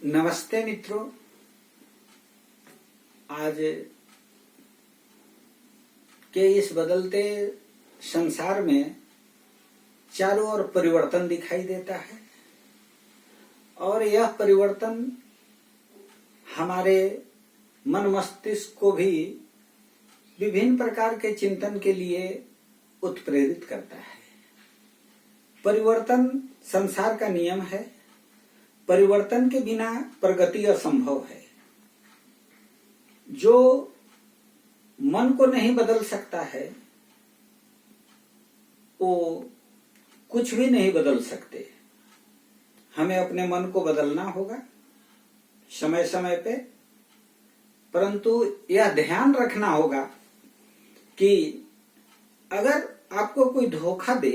नमस्ते मित्रों। आज के इस बदलते संसार में चारों ओर परिवर्तन दिखाई देता है और यह परिवर्तन हमारे मन मस्तिष्क को भी विभिन्न प्रकार के चिंतन के लिए उत्प्रेरित करता है। परिवर्तन संसार का नियम है। परिवर्तन के बिना प्रगति असंभव है। जो मन को नहीं बदल सकता है वो कुछ भी नहीं बदल सकते। हमें अपने मन को बदलना होगा समय समय पे, परंतु यह ध्यान रखना होगा कि अगर आपको कोई धोखा दे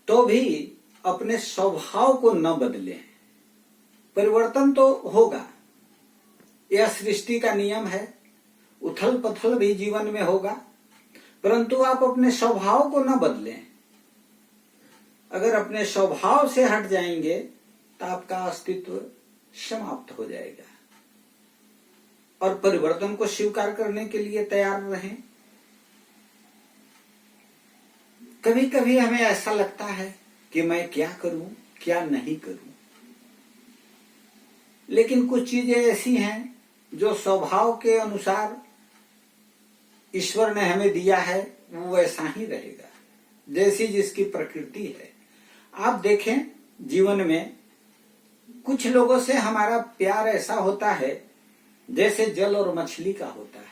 तो भी अपने स्वभाव को न बदलें। परिवर्तन तो होगा, यह सृष्टि का नियम है। उथल पथल भी जीवन में होगा, परंतु आप अपने स्वभाव को न बदलें। अगर अपने स्वभाव से हट जाएंगे तो आपका अस्तित्व समाप्त हो जाएगा। और परिवर्तन को स्वीकार करने के लिए तैयार रहें। कभी कभी हमें ऐसा लगता है कि मैं क्या करूं क्या नहीं करूं, लेकिन कुछ चीजें ऐसी हैं जो स्वभाव के अनुसार ईश्वर ने हमें दिया है, वो वैसा ही रहेगा जैसी जिसकी प्रकृति है। आप देखें जीवन में कुछ लोगों से हमारा प्यार ऐसा होता है जैसे जल और मछली का होता है।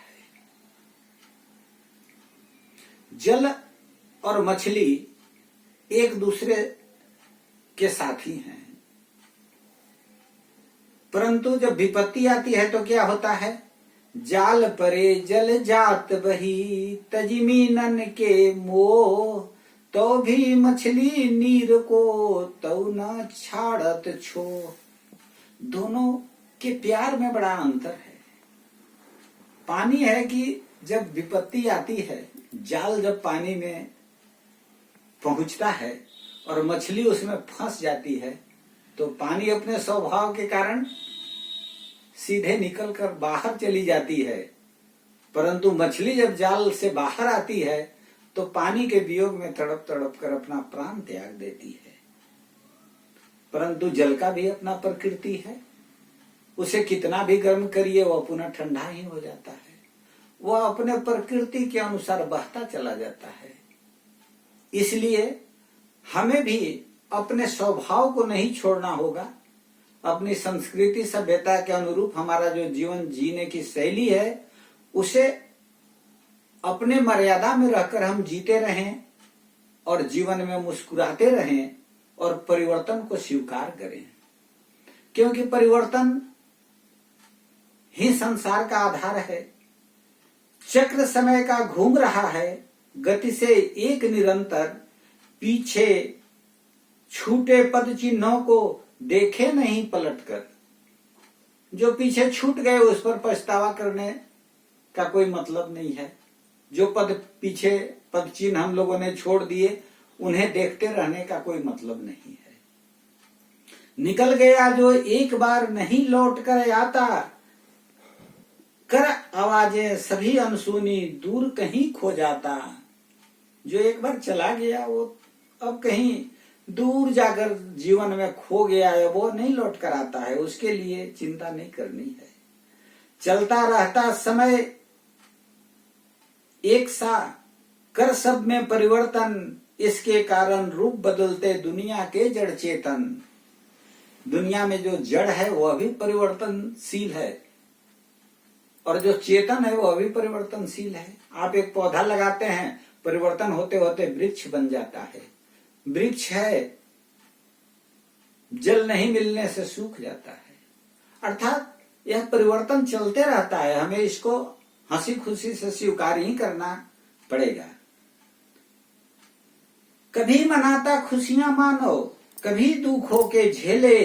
जल और मछली एक दूसरे के साथी हैं, परंतु जब विपत्ति आती है तो क्या होता है? जाल परे जल जात बही तजमीनन के मोह, तो भी मछली नीर को तो न छाड़त छो। दोनों के प्यार में बड़ा अंतर है। पानी है कि जब विपत्ति आती है, जाल जब पानी में पहुंचता है और मछली उसमें फंस जाती है तो पानी अपने स्वभाव के कारण सीधे निकलकर बाहर चली जाती है, परंतु मछली जब जाल से बाहर आती है तो पानी के वियोग में तड़प तड़प कर अपना प्राण त्याग देती है। परंतु जल का भी अपना प्रकृति है। उसे कितना भी गर्म करिए वो पुनः ठंडा ही हो जाता है। वह अपने प्रकृति के अनुसार बहता चला जाता है। इसलिए हमें भी अपने स्वभाव को नहीं छोड़ना होगा। अपनी संस्कृति सभ्यता के अनुरूप हमारा जो जीवन जीने की शैली है उसे अपने मर्यादा में रहकर हम जीते रहें और जीवन में मुस्कुराते रहें और परिवर्तन को स्वीकार करें, क्योंकि परिवर्तन ही संसार का आधार है। चक्र समय का घूम रहा है गति से एक निरंतर, पीछे छूटे पद चिन्हों को देखे नहीं पलटकर। जो पीछे छूट गए उस पर पछतावा करने का कोई मतलब नहीं है। जो पीछे पद चिन्ह हम लोगों ने छोड़ दिए उन्हें देखते रहने का कोई मतलब नहीं है। निकल गया जो एक बार नहीं लौट कर आता, कर आवाजें सभी अनसुनी दूर कहीं खो जाता। जो एक बार चला गया वो अब कहीं दूर जाकर जीवन में खो गया है, वो नहीं लौट कर आता है। उसके लिए चिंता नहीं करनी है। चलता रहता समय एक सा, कर सब में परिवर्तन, इसके कारण रूप बदलते दुनिया के जड़ चेतन। दुनिया में जो जड़ है वह भी परिवर्तनशील है और जो चेतन है वह भी परिवर्तनशील है। आप एक पौधा लगाते हैं, परिवर्तन होते होते वृक्ष बन जाता है। वृक्ष है, जल नहीं मिलने से सूख जाता है। अर्थात यह परिवर्तन चलते रहता है। हमें इसको हंसी खुशी से स्वीकार ही करना पड़ेगा। कभी मनाता खुशियां मानो, कभी दुखों के झेले।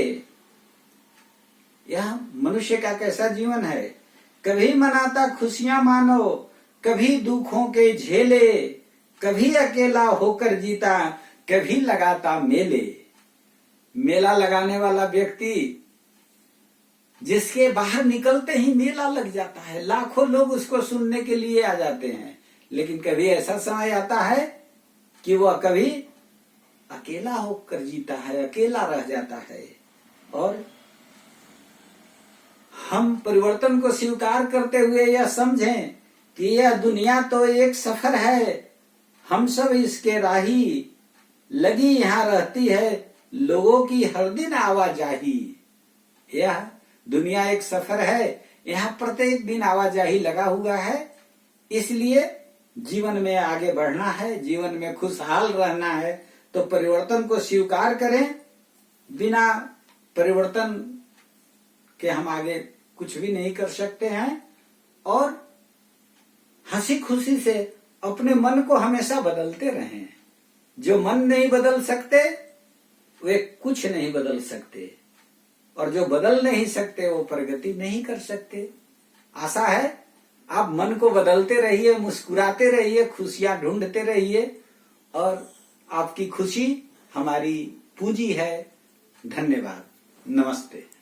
यह मनुष्य का कैसा जीवन है? कभी मनाता खुशियां मानो, कभी दुखों के झेले, कभी अकेला होकर जीता, कभी लगाता मेले। मेला लगाने वाला व्यक्ति जिसके बाहर निकलते ही मेला लग जाता है, लाखों लोग उसको सुनने के लिए आ जाते हैं। लेकिन कभी ऐसा समय आता है कि वह कभी अकेला होकर जीता है, अकेला रह जाता है। और हम परिवर्तन को स्वीकार करते हुए यह समझें कि यह दुनिया तो एक सफर है, हम सब इसके राही, लगी यहाँ रहती है लोगों की हर दिन आवाजाही। यह दुनिया एक सफर है, यहाँ प्रत्येक दिन आवाजाही लगा हुआ है। इसलिए जीवन में आगे बढ़ना है, जीवन में खुशहाल रहना है, तो परिवर्तन को स्वीकार करें। बिना परिवर्तन के हम आगे कुछ भी नहीं कर सकते हैं। और हंसी खुशी से अपने मन को हमेशा बदलते रहें। जो मन नहीं बदल सकते वे कुछ नहीं बदल सकते, और जो बदल नहीं सकते वो प्रगति नहीं कर सकते। आशा है आप मन को बदलते रहिए, मुस्कुराते रहिए, खुशियां ढूंढते रहिए, और आपकी खुशी हमारी पूंजी है। धन्यवाद। नमस्ते।